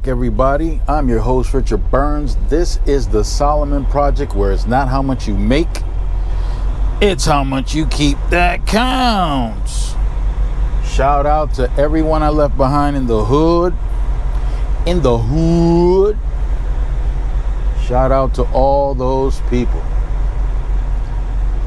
back, everybody. I'm your host, Richard Burns. This is the Solomon Project, where it's not how much you make, it's how much you keep that counts. Shout out to everyone I left behind in the hood. Shout out to all those people.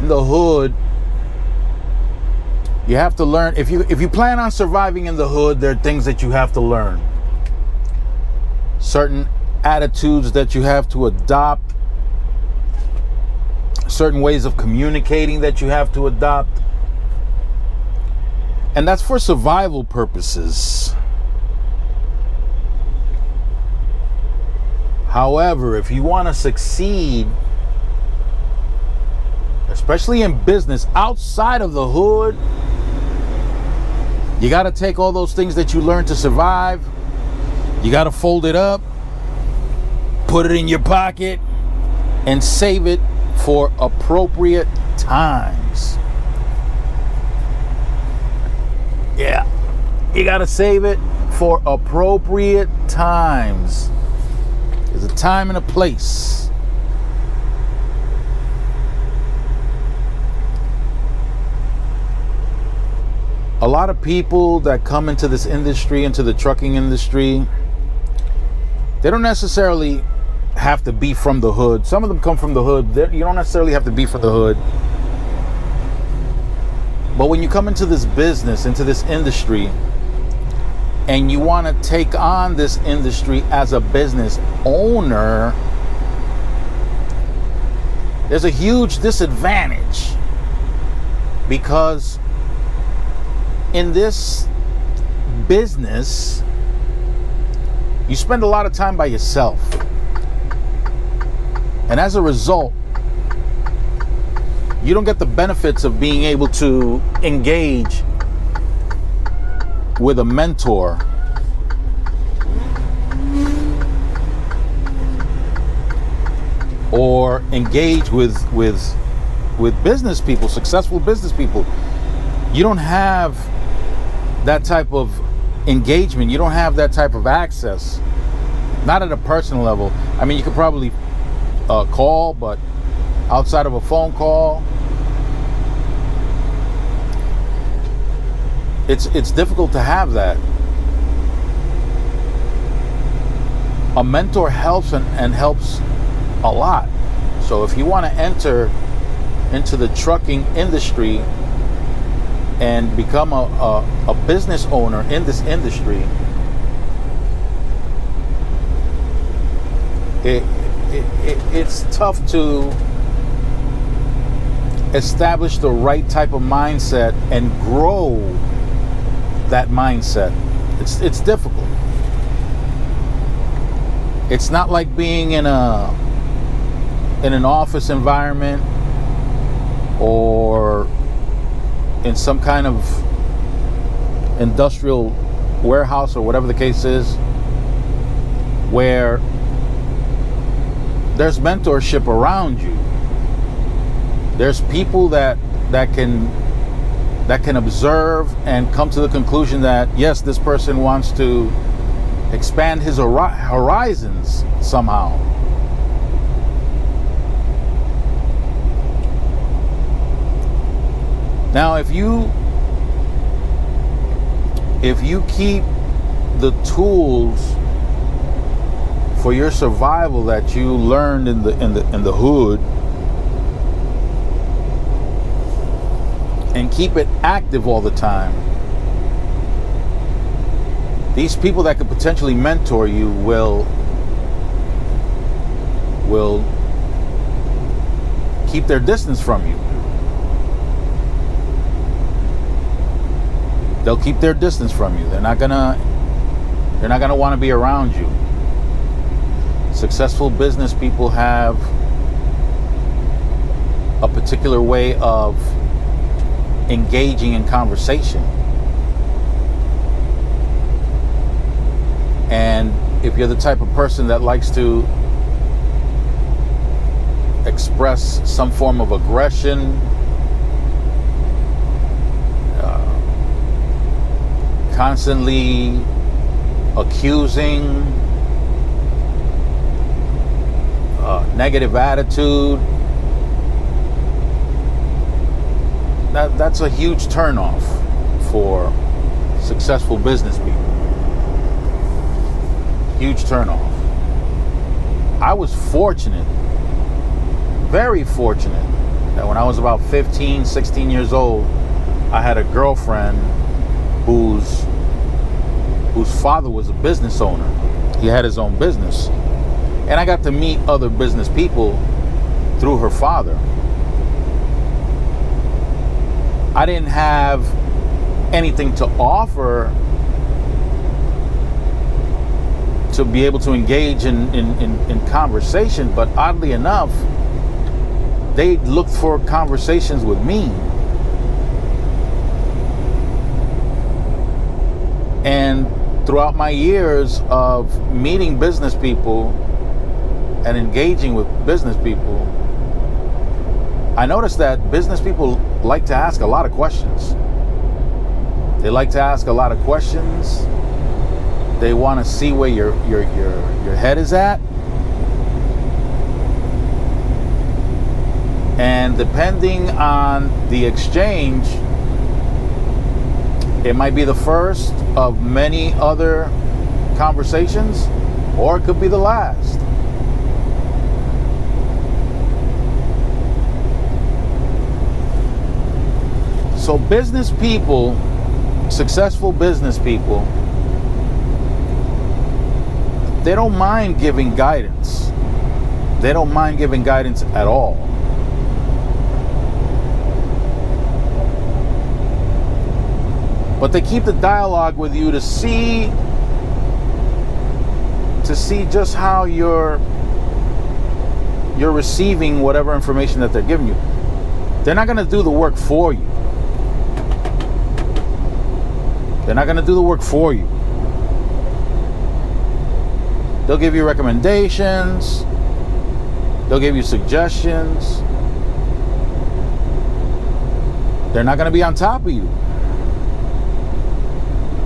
In the hood, you have to learn. If you plan on surviving in the hood, there are things that you have to learn. Certain attitudes that you have to adopt. Certain ways of communicating that you have to adopt. And that's for survival purposes. However, if you want to succeed, especially in business outside of the hood, you got to take all those things that you learned to survive. You got to fold it up, put it in your pocket, and save it for appropriate times. Yeah, you got to save it for appropriate times. There's a time and a place. A lot of people that come into this industry, into the trucking industry, they don't necessarily have to be from the hood. Some of them come from the hood. You don't necessarily have to be from the hood. But when you come into this business, into this industry, and you want to take on this industry as a business owner, there's a huge disadvantage, because in this business, you spend a lot of time by yourself. And as a result, you don't get the benefits of being able to engage with a mentor or engage with business people, successful business people. You don't have that type of engagement. You don't have that type of access. Not at a personal level. I mean, you could probably call, but outside of a phone call, it's difficult to have that. A mentor helps and helps a lot. So if you want to enter into the trucking industry and become a business owner in this industry, it's tough to establish the right type of mindset and grow that mindset. It's difficult. It's not like being in an office environment or in some kind of industrial warehouse or whatever the case is, where there's mentorship around you. There's people that can observe and come to the conclusion that, yes, this person wants to expand his horizons somehow. Now, if you keep the tools for your survival that you learned in the hood and keep it active all the time, these people that could potentially mentor you will keep their distance from you. They'll keep their distance from you. They're not gonna want to be around you. Successful business people have a particular way of engaging in conversation. And if you're the type of person that likes to express some form of aggression, constantly accusing, negative attitude, that's a huge turnoff for successful business people. Huge turnoff. I was fortunate, very fortunate, that when I was about 15, 16 years old, I had a girlfriend whose father was a business owner. He had his own business. And I got to meet other business people through her father. I didn't have anything to offer to be able to engage in conversation, but oddly enough, they looked for conversations with me. And throughout my years of meeting business people and engaging with business people, I noticed that business people like to ask a lot of questions. They like to ask a lot of questions. They want to see where your head is at. And depending on the exchange, it might be the first of many other conversations, or it could be the last. So business people, successful business people, they don't mind giving guidance. They don't mind giving guidance at all. But they keep the dialogue with you to see just how you're receiving whatever information that they're giving you. They're not going to do the work for you. They're not going to do the work for you. They'll give you recommendations. They'll give you suggestions. They're not going to be on top of you.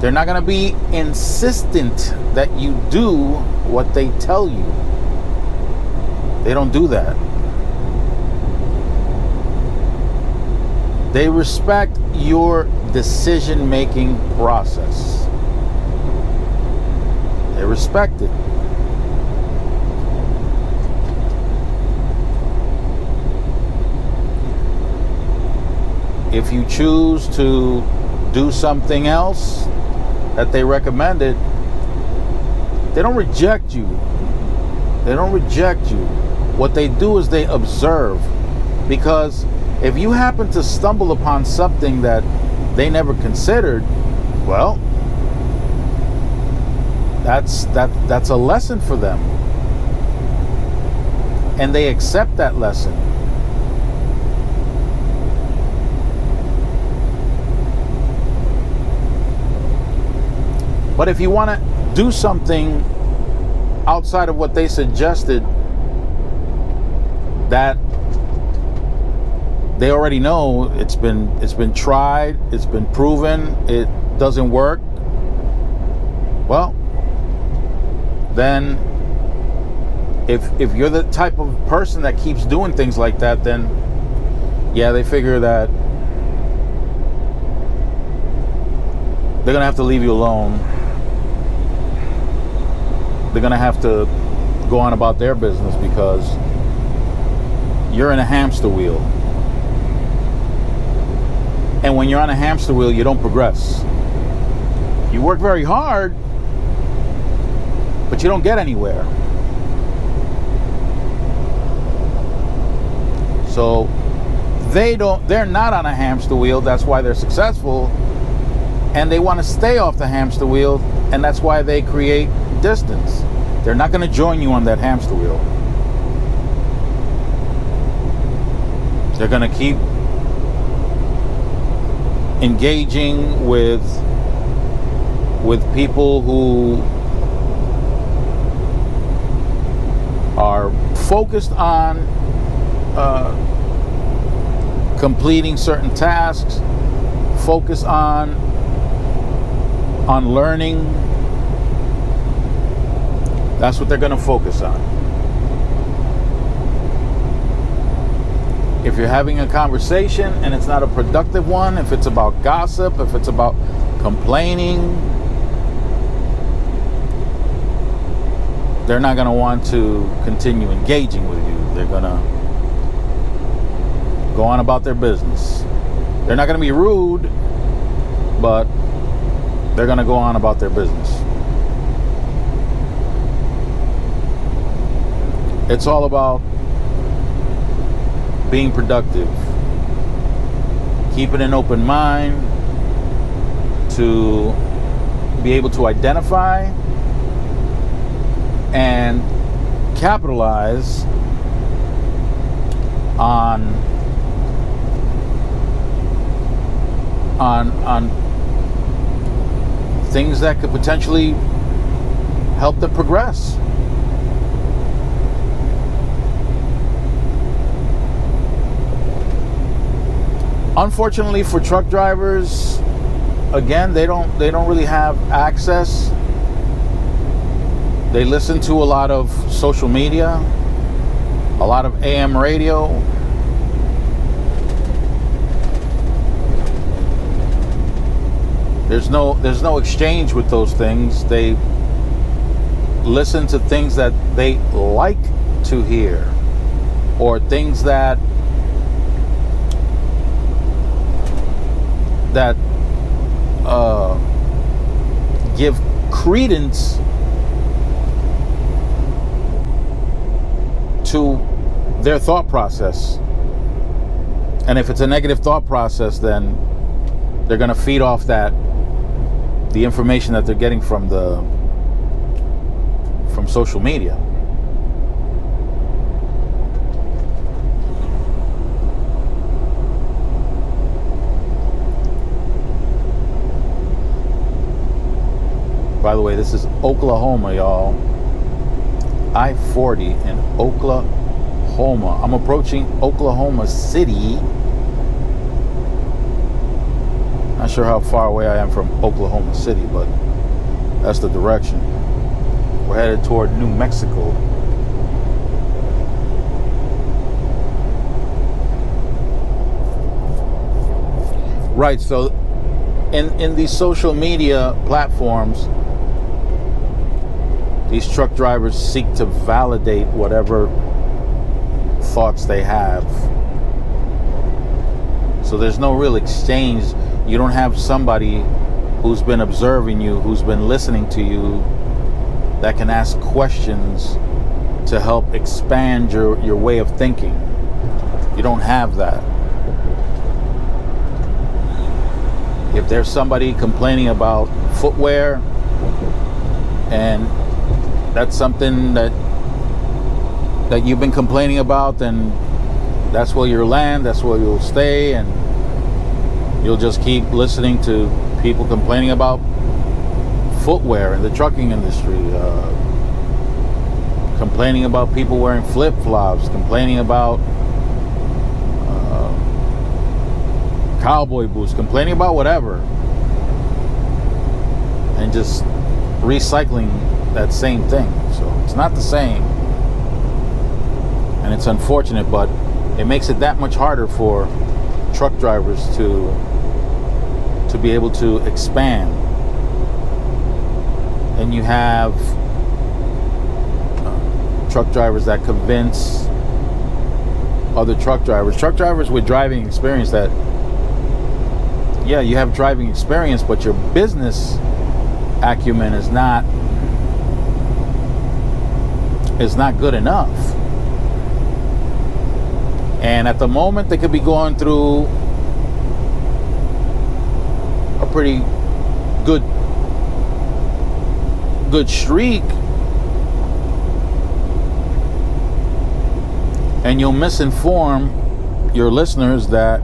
They're not going to be insistent that you do what they tell you. They don't do that. They respect your decision-making process. They respect it. If you choose to do something else that they recommended, they don't reject you. They don't reject you. What they do is they observe. Because if you happen to stumble upon something that they never considered, well, that's a lesson for them. And they accept that lesson. But if you want to do something outside of what they suggested that they already know, it's been tried, it's been proven, it doesn't work, well, then if you're the type of person that keeps doing things like that, then yeah, they figure that they're gonna have to leave you alone. They're gonna have to go on about their business because you're in a hamster wheel. And when you're on a hamster wheel, you don't progress. You work very hard, but you don't get anywhere. So they're not on a hamster wheel, that's why they're successful. And they want to stay off the hamster wheel, and that's why they create distance. They're not going to join you on that hamster wheel. They're going to keep engaging with people who are focused on completing certain tasks, focus on learning. That's what they're going to focus on. if you're having a conversation and it's not a productive one, if it's about gossip, if it's about complaining, they're not going to want to continue engaging with you. They're going to go on about their business. They're not going to be rude, but they're going to go on about their business. It's all about being productive, keeping an open mind to be able to identify and capitalize on things that could potentially help them progress. Unfortunately for truck drivers, again, they don't really have access. They listen to a lot of social media, a lot of AM radio. There's no exchange with those things. They listen to things that they like to hear, or things that give credence to their thought process. And if it's a negative thought process, then they're going to feed off the information that they're getting from social media. By the way, this is Oklahoma, y'all. I-40 in Oklahoma. I'm approaching Oklahoma City. Not sure how far away I am from Oklahoma City, but that's the direction. We're headed toward New Mexico. Right, so in these social media platforms, these truck drivers seek to validate whatever thoughts they have. So there's no real exchange. You don't have somebody who's been observing you, who's been listening to you, that can ask questions to help expand your way of thinking. You don't have that. If there's somebody complaining about footwear, and that's something that you've been complaining about, then that's where you'll land, that's where you'll stay, and you'll just keep listening to people complaining about footwear in the trucking industry, complaining about people wearing flip-flops, complaining about cowboy boots, complaining about whatever, and just recycling that same thing. So it's not the same, and it's unfortunate, but it makes it that much harder for truck drivers to be able to expand. And you have truck drivers that convince other truck drivers with driving experience, that yeah, you have driving experience, but your business acumen is not good enough. And at the moment, they could be going through a pretty good streak, and you'll misinform your listeners that,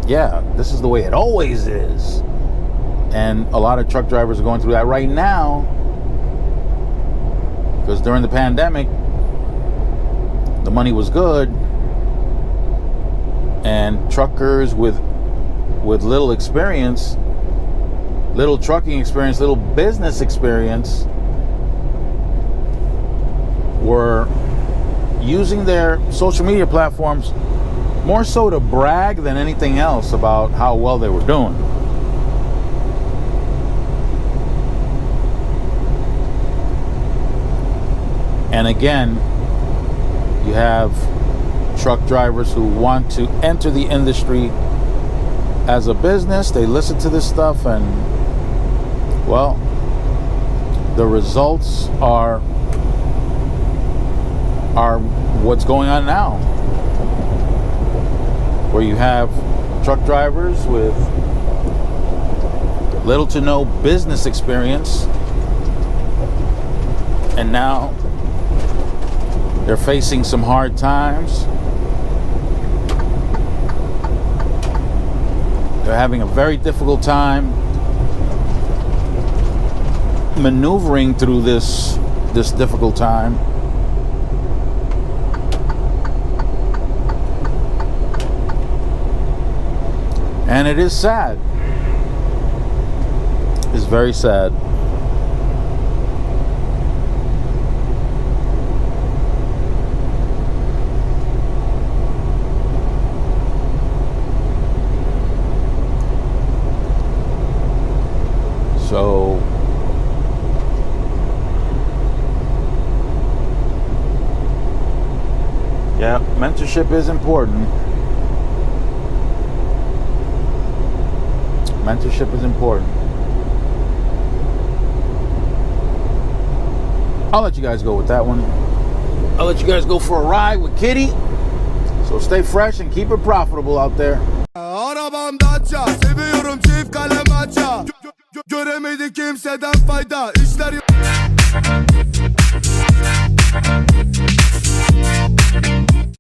yeah, this is the way it always is. And a lot of truck drivers are going through that right now, because during the pandemic, the money was good, and truckers with little experience, little trucking experience, little business experience, were using their social media platforms more so to brag than anything else about how well they were doing. And again, you have truck drivers who want to enter the industry as a business. They listen to this stuff, and well, the results are what's going on now, where you have truck drivers with little to no business experience, and now they're facing some hard times. They're having a very difficult time maneuvering through this difficult time. And it is sad. It's very sad. So yeah, mentorship is important. Mentorship is important. I'll let you guys go with that one. I'll let you guys go for a ride with Kitty. So stay fresh and keep it profitable out there. Arabam Dacia, seviyorum çift kalem aça. Göremedi kimseden fayda, işler